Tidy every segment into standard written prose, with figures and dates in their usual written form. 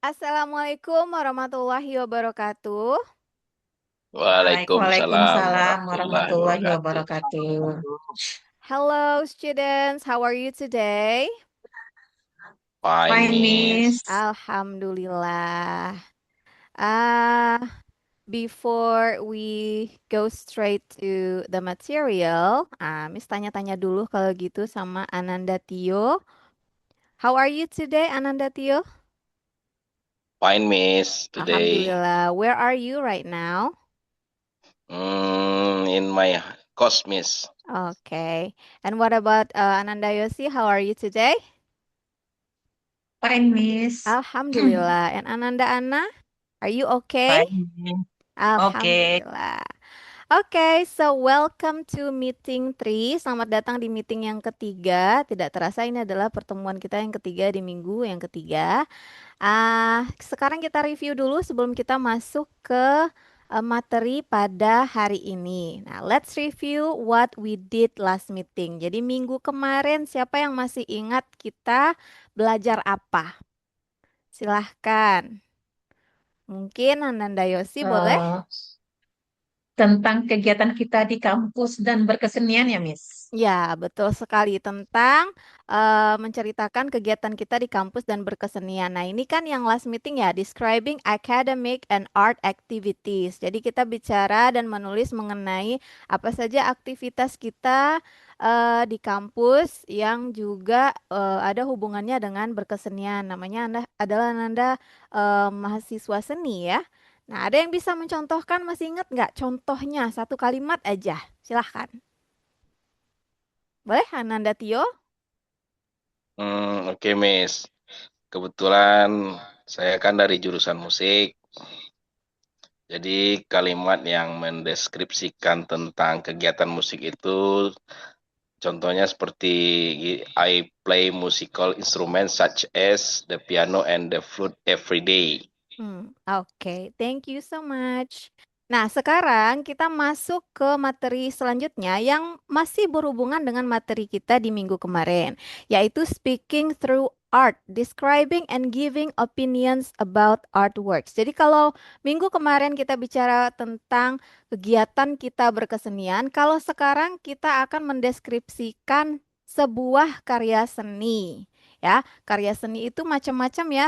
Assalamualaikum warahmatullahi wabarakatuh. Waalaikumsalam Waalaikumsalam warahmatullahi warahmatullahi wabarakatuh. wabarakatuh. Hello students, how are you today? Fine, Fine, Miss. Miss. Alhamdulillah. Ah, before we go straight to the material, Miss tanya-tanya dulu kalau gitu sama Ananda Tio. How are you today, Ananda Tio? Fine, Miss. Today, Alhamdulillah. Where are you right now? in my course, Miss. Okay. And what about Ananda Yosi? How are you today? Fine, Miss. Alhamdulillah. And Ananda Anna, are you okay? Fine, Miss. Oke. Alhamdulillah. Oke, so welcome to meeting 3. Selamat datang di meeting yang ketiga. Tidak terasa ini adalah pertemuan kita yang ketiga di minggu yang ketiga. Sekarang kita review dulu sebelum kita masuk ke materi pada hari ini. Nah, let's review what we did last meeting. Jadi minggu kemarin siapa yang masih ingat kita belajar apa? Silahkan. Mungkin Ananda Yosi boleh? Eh, tentang kegiatan kita di kampus dan berkesenian ya, Miss. Ya, betul sekali tentang menceritakan kegiatan kita di kampus dan berkesenian. Nah, ini kan yang last meeting ya, describing academic and art activities. Jadi kita bicara dan menulis mengenai apa saja aktivitas kita di kampus yang juga ada hubungannya dengan berkesenian. Namanya adalah Anda mahasiswa seni ya. Nah, ada yang bisa mencontohkan, masih ingat nggak contohnya? Satu kalimat aja, silahkan. Boleh, Ananda Tio? Oke, Miss. Kebetulan saya kan dari jurusan musik. Jadi kalimat yang mendeskripsikan tentang kegiatan musik itu contohnya seperti I play musical instruments such as the piano and the flute every day. Oke, thank you so much. Nah, sekarang kita masuk ke materi selanjutnya yang masih berhubungan dengan materi kita di minggu kemarin, yaitu speaking through art, describing and giving opinions about artworks. Jadi kalau minggu kemarin kita bicara tentang kegiatan kita berkesenian, kalau sekarang kita akan mendeskripsikan sebuah karya seni. Ya, karya seni itu macam-macam ya,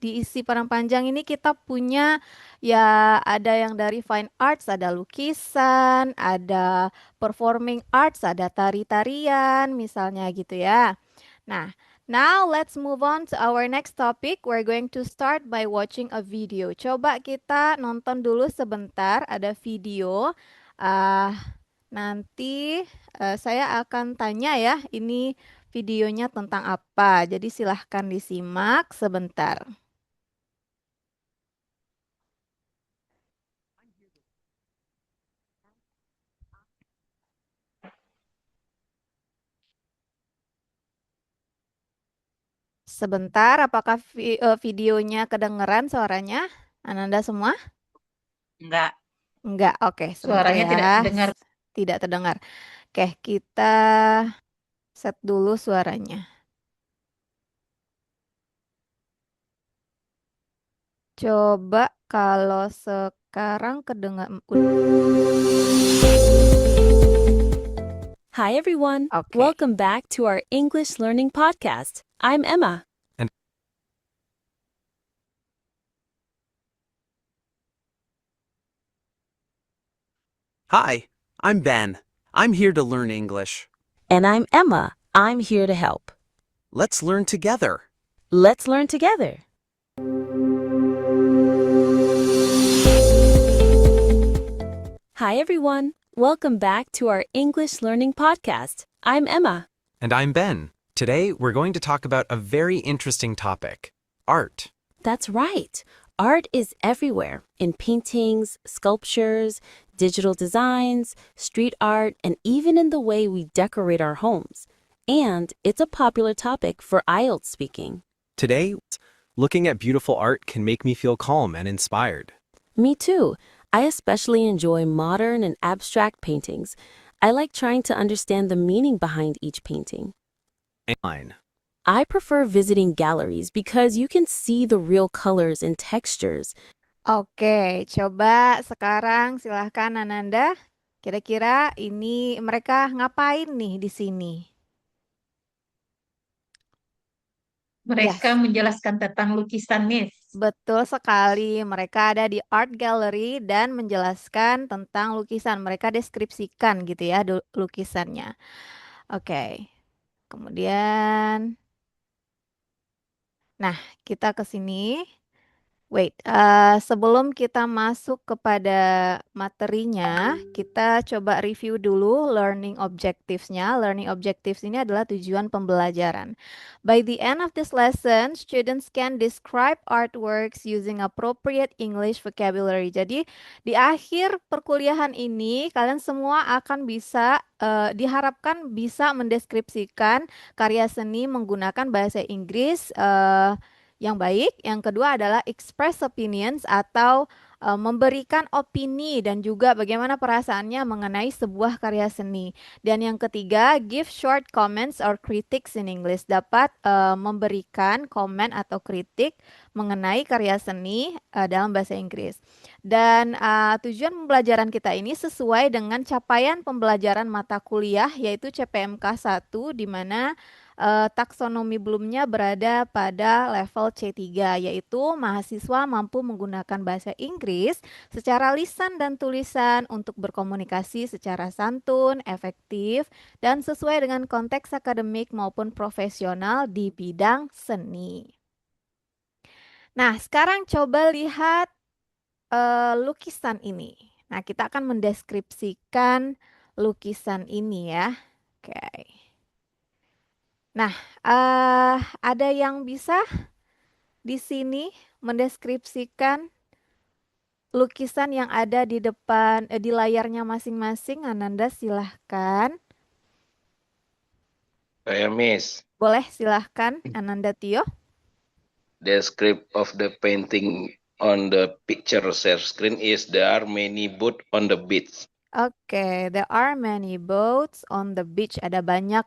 diisi peran panjang ini kita punya ya, ada yang dari fine arts, ada lukisan, ada performing arts, ada tari-tarian misalnya gitu ya. Nah, now let's move on to our next topic. We're going to start by watching a video. Coba kita nonton dulu sebentar, ada video. Ah, nanti saya akan tanya ya, ini videonya tentang apa. Jadi silahkan disimak sebentar. Sebentar, apakah videonya kedengeran suaranya? Ananda semua? Enggak, Enggak, oke, sebentar suaranya ya. tidak terdengar. Tidak terdengar. Oke, kita set dulu suaranya. Coba kalau sekarang kedengar. Hi, everyone. Oke. Welcome back to our English Learning Podcast. I'm Emma. Hi, I'm Ben. I'm here to learn English. And I'm Emma. I'm here to help. Let's learn together. Let's learn together. Hi, everyone. Welcome back to our English Learning Podcast. I'm Emma. And I'm Ben. Today, we're going to talk about a very interesting topic art. That's right. Art is everywhere in paintings, sculptures, digital designs, street art, and even in the way we decorate our homes. And it's a popular topic for IELTS speaking. Today, looking at beautiful art can make me feel calm and inspired. Me too. I especially enjoy modern and abstract paintings. I like trying to understand the meaning behind each painting. Line. I prefer visiting galleries because you can see the real colors and textures. Oke, coba sekarang silahkan Ananda. Kira-kira ini mereka ngapain nih di sini? Mereka Yes, menjelaskan tentang lukisan, Miss. betul sekali. Mereka ada di art gallery dan menjelaskan tentang lukisan. Mereka deskripsikan gitu ya lukisannya. Oke, kemudian, nah kita ke sini. Wait, sebelum kita masuk kepada materinya, kita coba review dulu learning objectives-nya. Learning objectives ini adalah tujuan pembelajaran. By the end of this lesson, students can describe artworks using appropriate English vocabulary. Jadi, di akhir perkuliahan ini, kalian semua akan bisa, diharapkan bisa mendeskripsikan karya seni menggunakan bahasa Inggris, yang baik. Yang kedua adalah express opinions atau memberikan opini dan juga bagaimana perasaannya mengenai sebuah karya seni. Dan yang ketiga, give short comments or critiques in English. Dapat memberikan komen atau kritik mengenai karya seni dalam bahasa Inggris. Dan tujuan pembelajaran kita ini sesuai dengan capaian pembelajaran mata kuliah yaitu CPMK 1 di mana taksonomi belumnya berada pada level C3, yaitu mahasiswa mampu menggunakan bahasa Inggris secara lisan dan tulisan untuk berkomunikasi secara santun, efektif, dan sesuai dengan konteks akademik maupun profesional di bidang seni. Nah, sekarang coba lihat lukisan ini. Nah, kita akan mendeskripsikan lukisan ini ya. Oke. Nah, ada yang bisa di sini mendeskripsikan lukisan yang ada di depan di layarnya masing-masing. Ananda silahkan. Saya Miss. Boleh silahkan Ananda Tio. The script of the painting on the picture share screen is there are many boats on the beach. Oke, there are many boats on the beach. Ada banyak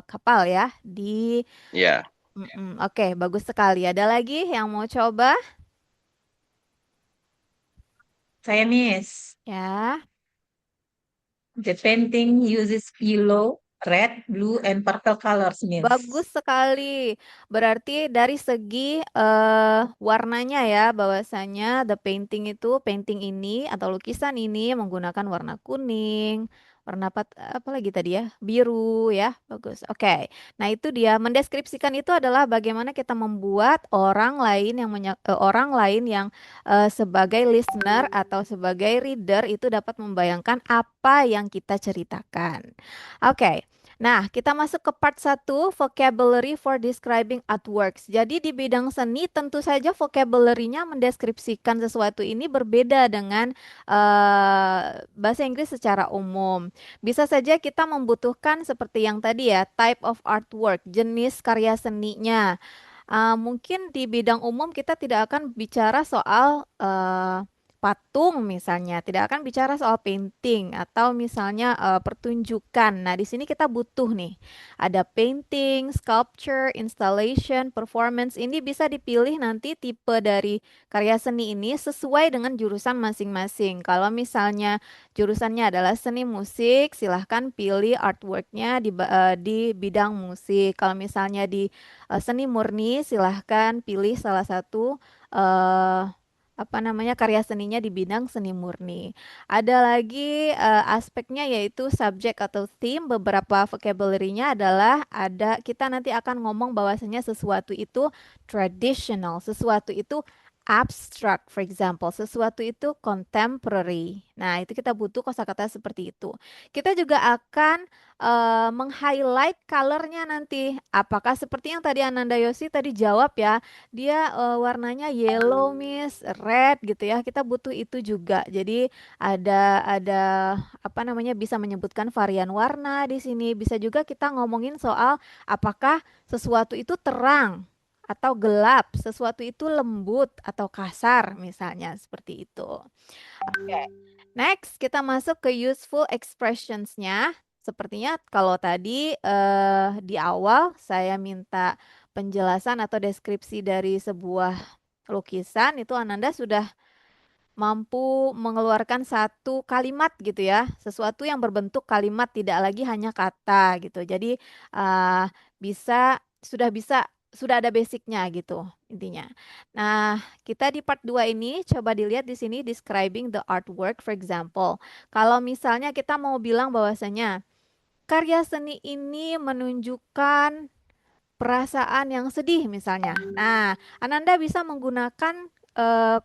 kapal ya di. Ya, Oke, bagus sekali. Ada lagi yang mau coba? Saya, Miss. Ya, The painting uses yellow, red, blue, and purple colors, Miss. bagus sekali. Berarti dari segi warnanya ya, bahwasanya the painting itu, painting ini atau lukisan ini menggunakan warna kuning, warna apa lagi tadi ya? Biru ya. Bagus. Oke. Nah, itu dia mendeskripsikan itu adalah bagaimana kita membuat orang lain yang sebagai listener atau sebagai reader itu dapat membayangkan apa yang kita ceritakan. Oke. Nah, kita masuk ke part 1, vocabulary for describing artworks. Jadi di bidang seni tentu saja vocabulary-nya mendeskripsikan sesuatu ini berbeda dengan bahasa Inggris secara umum. Bisa saja kita membutuhkan seperti yang tadi ya, type of artwork, jenis karya seninya. Mungkin di bidang umum kita tidak akan bicara soal patung misalnya, tidak akan bicara soal painting atau misalnya pertunjukan. Nah, di sini kita butuh nih, ada painting, sculpture, installation, performance. Ini bisa dipilih nanti tipe dari karya seni ini sesuai dengan jurusan masing-masing. Kalau misalnya jurusannya adalah seni musik, silahkan pilih artworknya di bidang musik. Kalau misalnya di seni murni, silahkan pilih salah satu apa namanya karya seninya di bidang seni murni. Ada lagi aspeknya yaitu subject atau theme. Beberapa vocabulary-nya adalah kita nanti akan ngomong bahwasanya sesuatu itu traditional, sesuatu itu abstract, for example, sesuatu itu contemporary. Nah, itu kita butuh kosakata seperti itu. Kita juga akan meng-highlight color-nya nanti. Apakah seperti yang tadi Ananda Yosi tadi jawab ya, dia warnanya yellow, miss, red gitu ya. Kita butuh itu juga. Jadi ada apa namanya bisa menyebutkan varian warna di sini. Bisa juga kita ngomongin soal apakah sesuatu itu terang atau gelap, sesuatu itu lembut atau kasar misalnya seperti itu. Oke. Next, kita masuk ke useful expressions-nya. Sepertinya kalau tadi di awal saya minta penjelasan atau deskripsi dari sebuah lukisan, itu Ananda sudah mampu mengeluarkan satu kalimat gitu ya, sesuatu yang berbentuk kalimat, tidak lagi hanya kata gitu. Jadi uh, bisa sudah ada basicnya gitu intinya. Nah, kita di part 2 ini coba dilihat di sini describing the artwork for example. Kalau misalnya kita mau bilang bahwasanya karya seni ini menunjukkan perasaan yang sedih misalnya. Nah, Ananda bisa menggunakan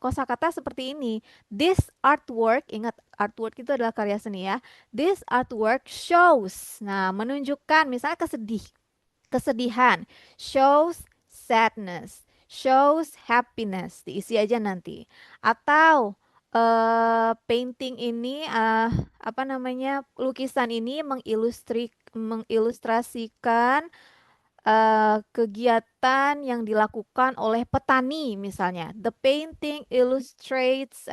kosakata seperti ini. This artwork, ingat artwork itu adalah karya seni ya. This artwork shows. Nah, menunjukkan misalnya kesedihan. Shows sadness. Shows happiness. Diisi aja nanti. Atau painting ini apa namanya? Lukisan ini mengilustrasikan kegiatan yang dilakukan oleh petani misalnya. The painting illustrates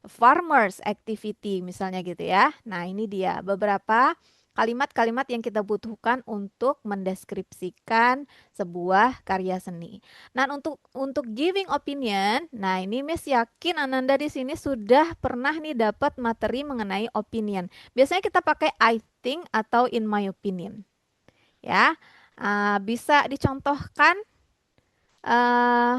farmers activity misalnya gitu ya. Nah, ini dia beberapa kalimat-kalimat yang kita butuhkan untuk mendeskripsikan sebuah karya seni. Nah, untuk giving opinion, nah ini Miss yakin Ananda di sini sudah pernah nih dapat materi mengenai opinion. Biasanya kita pakai I think atau in my opinion. Ya, bisa dicontohkan eh,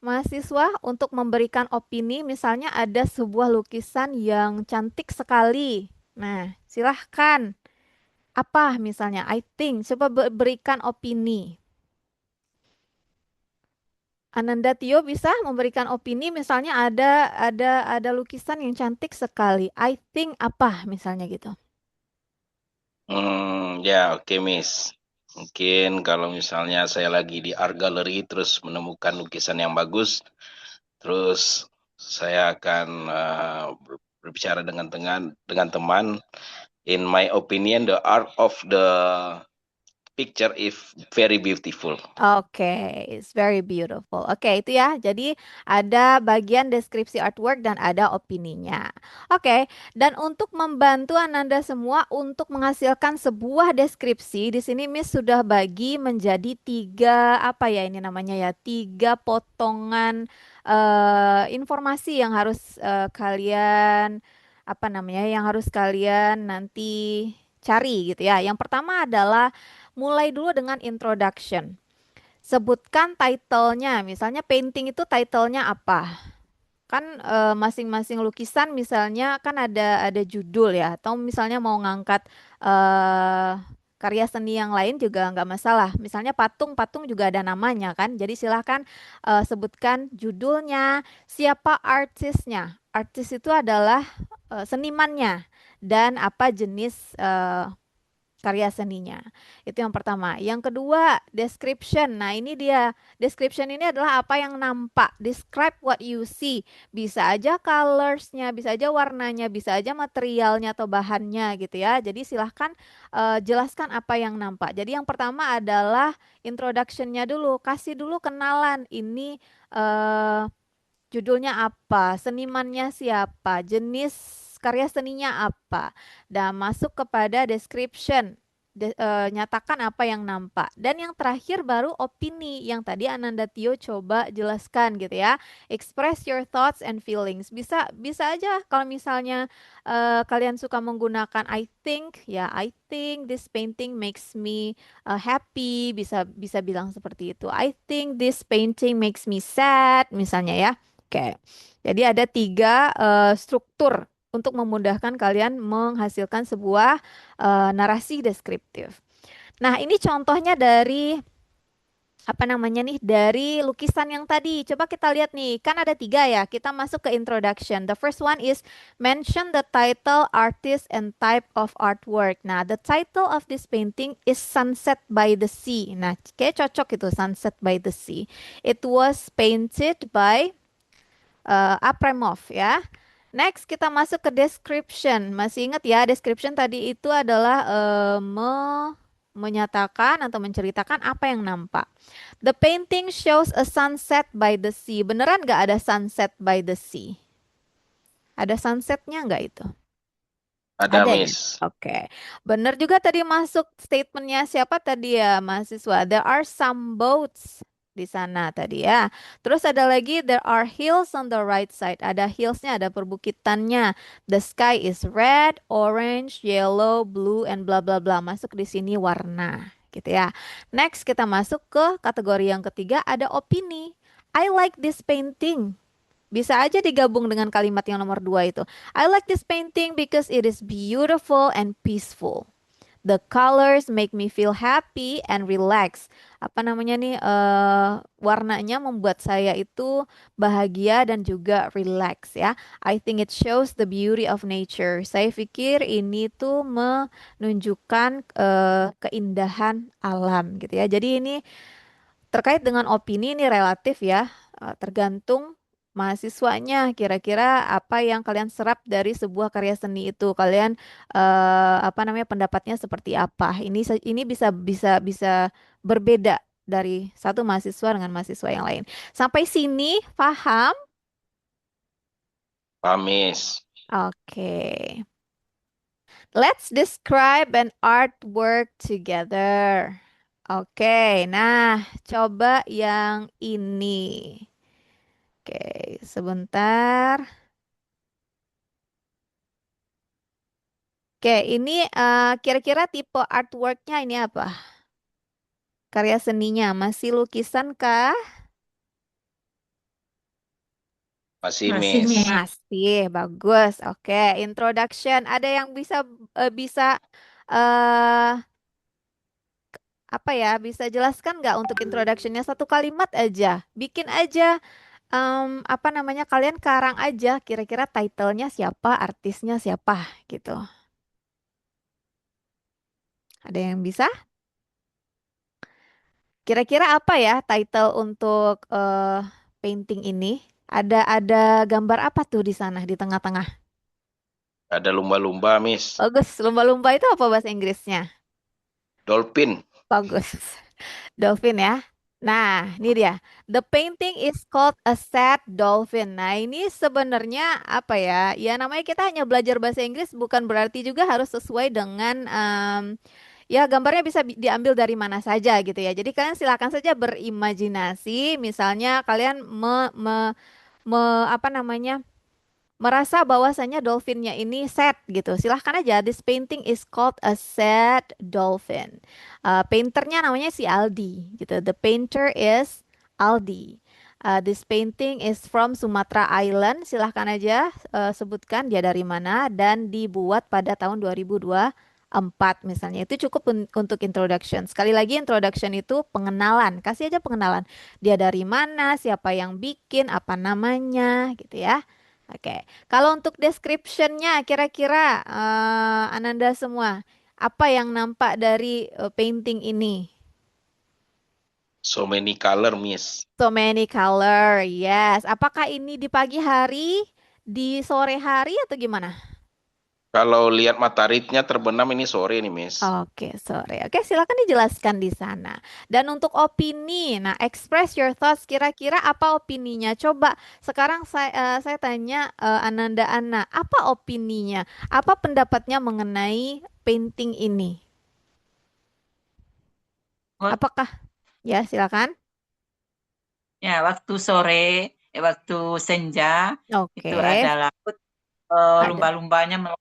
mahasiswa untuk memberikan opini, misalnya ada sebuah lukisan yang cantik sekali. Nah, silahkan. Apa misalnya? I think. Coba berikan opini. Ananda Tio bisa memberikan opini, misalnya ada lukisan yang cantik sekali. I think apa misalnya gitu. Ya, oke, Miss. Mungkin kalau misalnya saya lagi di art gallery terus menemukan lukisan yang bagus, terus saya akan berbicara dengan teman. In my opinion, the art of the picture is very beautiful. Oke, it's very beautiful. Oke, itu ya. Jadi ada bagian deskripsi artwork dan ada opininya. Oke, dan untuk membantu Ananda semua untuk menghasilkan sebuah deskripsi, di sini Miss sudah bagi menjadi tiga apa ya ini namanya ya, tiga potongan informasi yang harus kalian apa namanya, yang harus kalian nanti cari gitu ya. Yang pertama adalah mulai dulu dengan introduction. Sebutkan title-nya, misalnya painting itu title-nya apa? Kan masing-masing lukisan misalnya kan ada judul ya, atau misalnya mau ngangkat eh, karya seni yang lain juga nggak masalah. Misalnya patung juga ada namanya kan. Jadi silahkan sebutkan judulnya, siapa artisnya. Artis itu adalah senimannya dan apa jenis karya seninya. Itu yang pertama. Yang kedua, description. Nah, ini dia. Description ini adalah apa yang nampak. Describe what you see. Bisa aja colorsnya, bisa aja warnanya, bisa aja materialnya atau bahannya gitu ya. Jadi silahkan jelaskan apa yang nampak. Jadi yang pertama adalah introductionnya dulu. Kasih dulu kenalan. Ini judulnya apa, senimannya siapa, jenis karya seninya apa, dan masuk kepada description. Nyatakan apa yang nampak. Dan yang terakhir baru opini yang tadi Ananda Tio coba jelaskan gitu ya. Express your thoughts and feelings. Bisa bisa aja kalau misalnya kalian suka menggunakan I think, ya I think this painting makes me happy. Bisa bisa bilang seperti itu. I think this painting makes me sad misalnya ya. Oke, jadi ada tiga struktur untuk memudahkan kalian menghasilkan sebuah narasi deskriptif. Nah, ini contohnya dari apa namanya nih, dari lukisan yang tadi. Coba kita lihat nih, kan ada tiga ya. Kita masuk ke introduction. The first one is mention the title, artist, and type of artwork. Nah, the title of this painting is Sunset by the Sea. Nah, kayak cocok itu Sunset by the Sea. It was painted by Apremov ya. Next kita masuk ke description. Masih ingat ya, description tadi itu adalah menyatakan atau menceritakan apa yang nampak. The painting shows a sunset by the sea. Beneran nggak ada sunset by the sea? Ada sunsetnya nggak itu? Ada, Ada ya? Miss. Oke. Benar juga tadi masuk statementnya siapa tadi ya, mahasiswa? There are some boats di sana tadi ya. Terus ada lagi, there are hills on the right side. Ada hillsnya, ada perbukitannya. The sky is red, orange, yellow, blue, and bla bla bla. Masuk di sini warna, gitu ya. Next kita masuk ke kategori yang ketiga, ada opini. I like this painting. Bisa aja digabung dengan kalimat yang nomor dua itu. I like this painting because it is beautiful and peaceful. The colors make me feel happy and relaxed. Apa namanya nih? Warnanya membuat saya itu bahagia dan juga relax ya. I think it shows the beauty of nature. Saya pikir ini tuh menunjukkan keindahan alam gitu ya. Jadi ini terkait dengan opini ini relatif ya, tergantung mahasiswanya. Kira-kira apa yang kalian serap dari sebuah karya seni itu? Kalian apa namanya pendapatnya seperti apa? Ini bisa berbeda dari satu mahasiswa dengan mahasiswa yang lain. Sampai sini paham? Paham, Miss. Oke. Let's describe an artwork together. Oke, nah coba yang ini. Oke, sebentar. Oke, ini kira-kira tipe artworknya ini apa? Karya seninya masih lukisan kah? Masih, Masih, Miss. Miss. Masih, bagus. Oke, introduction. Ada yang bisa eh apa ya? Bisa jelaskan nggak untuk introductionnya satu kalimat aja? Bikin aja apa namanya? Kalian karang aja. Kira-kira titlenya siapa, artisnya siapa gitu. Ada yang bisa? Kira-kira apa ya title untuk painting ini? Ada gambar apa tuh di sana di tengah-tengah? Ada lumba-lumba, Miss. Bagus. Lumba-lumba itu apa bahasa Inggrisnya? Dolphin. Bagus. Dolphin ya. Nah, ini dia. The painting is called a sad dolphin. Nah, ini sebenarnya apa ya? Ya namanya kita hanya belajar bahasa Inggris bukan berarti juga harus sesuai dengan ya gambarnya bisa diambil dari mana saja gitu ya. Jadi kalian silakan saja berimajinasi. Misalnya kalian apa namanya? Merasa bahwasanya dolphinnya ini sad gitu. Silahkan aja. This painting is called a sad dolphin. Painternya namanya si Aldi gitu. The painter is Aldi. This painting is from Sumatra Island. Silahkan aja sebutkan dia dari mana dan dibuat pada tahun 2024 misalnya. Itu cukup untuk introduction. Sekali lagi introduction itu pengenalan. Kasih aja pengenalan. Dia dari mana, siapa yang bikin, apa namanya gitu ya. Oke, kalau untuk description-nya kira-kira Ananda semua, apa yang nampak dari painting ini? So many color, Miss. So many color, yes. Apakah ini di pagi hari, di sore hari atau gimana? Kalau lihat mataharinya terbenam ini sore nih, Miss. Oke, sore. Oke, silakan dijelaskan di sana. Dan untuk opini, nah express your thoughts. Kira-kira apa opininya? Coba sekarang saya tanya Ananda Ana, apa opininya? Apa pendapatnya mengenai painting ini? Wak- Apakah? Ya, silakan. Ya, waktu senja, itu Oke. ada laut, Ada. lumba-lumbanya melompat.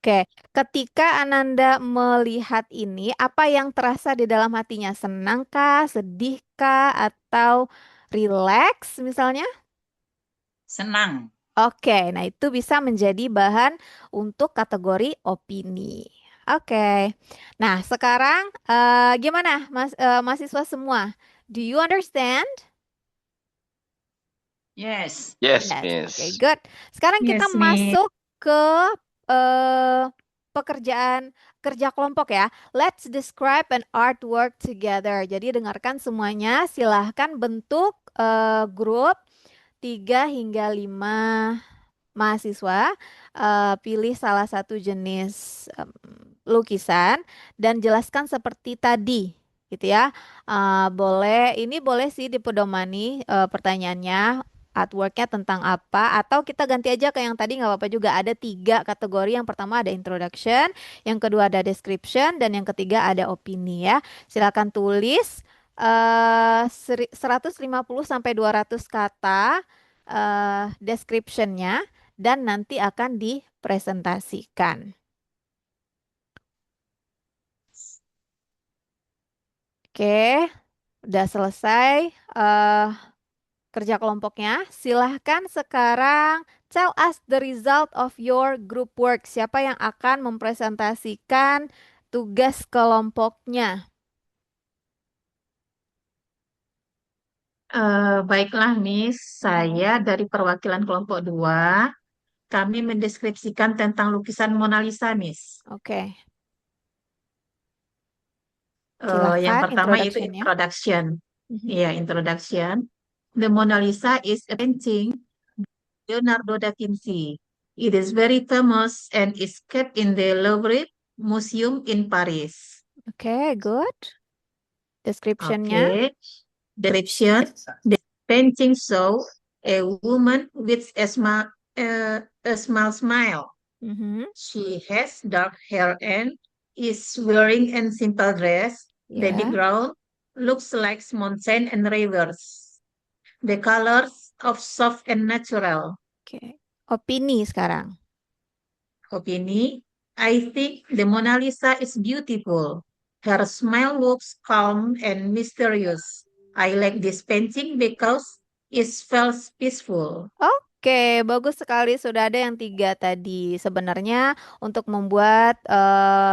Oke, ketika Ananda melihat ini, apa yang terasa di dalam hatinya? Senangkah, sedihkah, atau relax misalnya? Senang. Oke, nah itu bisa menjadi bahan untuk kategori opini. Oke, nah sekarang gimana mahasiswa semua? Do you understand? Yes. Yes, Yes, oke, Miss. good. Sekarang kita Yes, Miss. masuk ke eh, pekerjaan kerja kelompok ya. Let's describe an artwork together. Jadi dengarkan semuanya, silahkan bentuk grup 3 hingga 5 mahasiswa. Pilih salah satu jenis lukisan dan jelaskan seperti tadi gitu ya. Ini boleh sih dipedomani pertanyaannya. artworknya tentang apa, atau kita ganti aja ke yang tadi nggak apa-apa juga. Ada 3 kategori. Yang pertama ada introduction, yang kedua ada description, dan yang ketiga ada opini ya. Silakan tulis 150 sampai 200 kata description-nya dan nanti akan dipresentasikan. Oke, udah selesai kerja kelompoknya. Silahkan sekarang tell us the result of your group work. Siapa yang akan mempresentasikan tugas kelompoknya? Baiklah, Miss. Saya dari perwakilan kelompok 2. Kami mendeskripsikan tentang lukisan Mona Lisa, Miss. Oke, Yang silahkan pertama itu introduction-nya. introduction. Mhm. Ya, introduction. The Mona Lisa is a painting Leonardo da Vinci. It is very famous and is kept in the Louvre Museum in Paris. Oke, good. Description-nya. Okay. Description. The painting show a woman with a small smile. Mhm. She has dark hair and is wearing a simple dress. The Ya, background looks like mountain and rivers. The colors of soft and natural. oke. Opini sekarang. Opini, I think the Mona Lisa is beautiful. Her smile looks calm and mysterious. I like this painting because it feels peaceful. Oke, bagus sekali. Sudah ada yang 3 tadi. Sebenarnya untuk membuat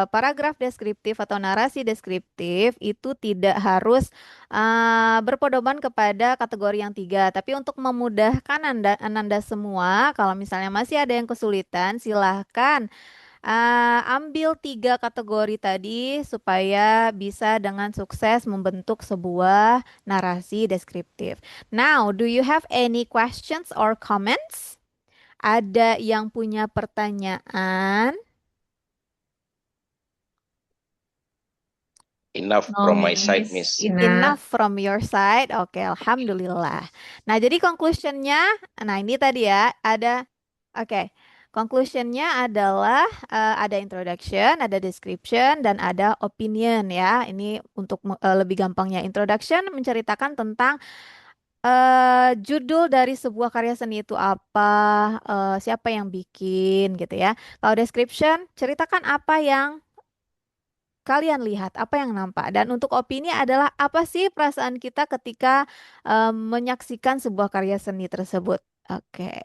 paragraf deskriptif atau narasi deskriptif itu tidak harus berpedoman kepada kategori yang 3. Tapi untuk memudahkan Ananda semua, kalau misalnya masih ada yang kesulitan, silahkan ambil 3 kategori tadi supaya bisa dengan sukses membentuk sebuah narasi deskriptif. Now, do you have any questions or comments? Ada yang punya pertanyaan? Enough No, from my side, Miss. Miss. Enough from your side. Oke, alhamdulillah. Nah, jadi conclusionnya, nah ini tadi ya, oke. Conclusionnya adalah ada introduction, ada description, dan ada opinion ya. Ini untuk lebih gampangnya introduction menceritakan tentang judul dari sebuah karya seni itu apa, siapa yang bikin gitu ya. Kalau description, ceritakan apa yang kalian lihat, apa yang nampak. Dan untuk opini adalah apa sih perasaan kita ketika menyaksikan sebuah karya seni tersebut. Oke.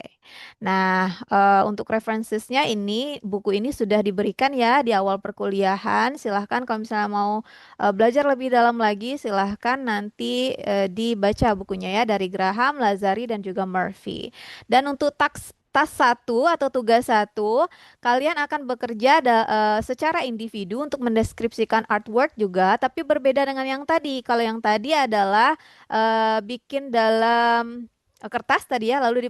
Nah, untuk referensinya ini, buku ini sudah diberikan ya di awal perkuliahan. Silahkan kalau misalnya mau belajar lebih dalam lagi, silahkan nanti dibaca bukunya ya dari Graham, Lazari, dan juga Murphy. Dan untuk tas 1 atau tugas 1, kalian akan bekerja secara individu untuk mendeskripsikan artwork juga, tapi berbeda dengan yang tadi. Kalau yang tadi adalah bikin dalam kertas tadi ya, lalu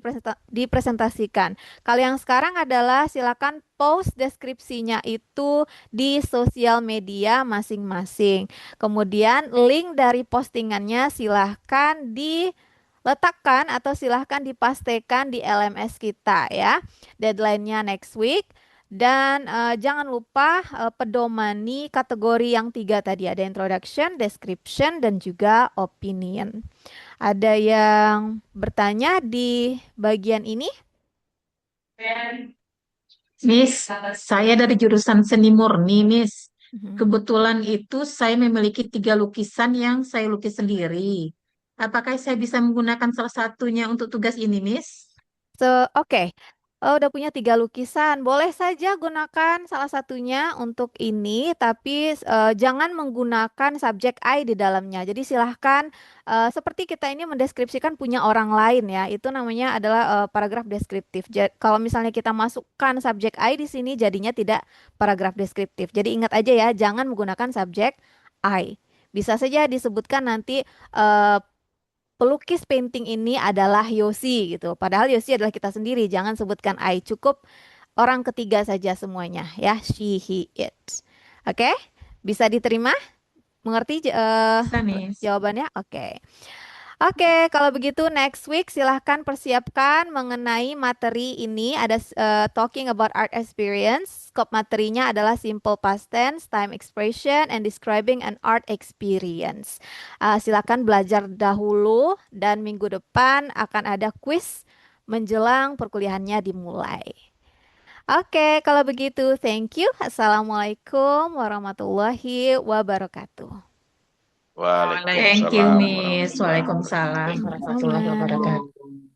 dipresentasikan. Kalau yang sekarang adalah silakan post deskripsinya itu di sosial media masing-masing. Kemudian link dari postingannya silahkan diletakkan atau silahkan dipastekan di LMS kita ya. Deadline-nya next week. Dan jangan lupa pedomani kategori yang 3 tadi. Ada introduction, description, dan juga opinion. Ada yang bertanya di bagian ini? Miss, saya dari jurusan seni murni, Miss. Mhm. Kebetulan itu saya memiliki 3 lukisan yang saya lukis sendiri. Apakah saya bisa menggunakan salah satunya untuk tugas ini, Miss? Oke. Udah punya 3 lukisan. Boleh saja gunakan salah satunya untuk ini, tapi jangan menggunakan subjek I di dalamnya. Jadi silahkan, seperti kita ini mendeskripsikan punya orang lain ya. Itu namanya adalah paragraf deskriptif. Kalau misalnya kita masukkan subjek I di sini, jadinya tidak paragraf deskriptif. Jadi ingat aja ya, jangan menggunakan subjek I. Bisa saja disebutkan nanti pelukis painting ini adalah Yosi gitu. Padahal Yosi adalah kita sendiri. Jangan sebutkan I. Cukup orang ketiga saja semuanya ya. She, he, it. Oke? Bisa diterima? Mengerti Bisa, Miss. jawabannya? Oke. Oke, kalau begitu next week silahkan persiapkan mengenai materi ini. Ada talking about art experience. Skop materinya adalah simple past tense, time expression, and describing an art experience. Silakan belajar dahulu dan minggu depan akan ada quiz menjelang perkuliahannya dimulai. Oke, kalau begitu thank you. Assalamualaikum warahmatullahi wabarakatuh. Thank you, Waalaikumsalam Miss. warahmatullahi Waalaikumsalam wabarakatuh. warahmatullahi Sama. wabarakatuh.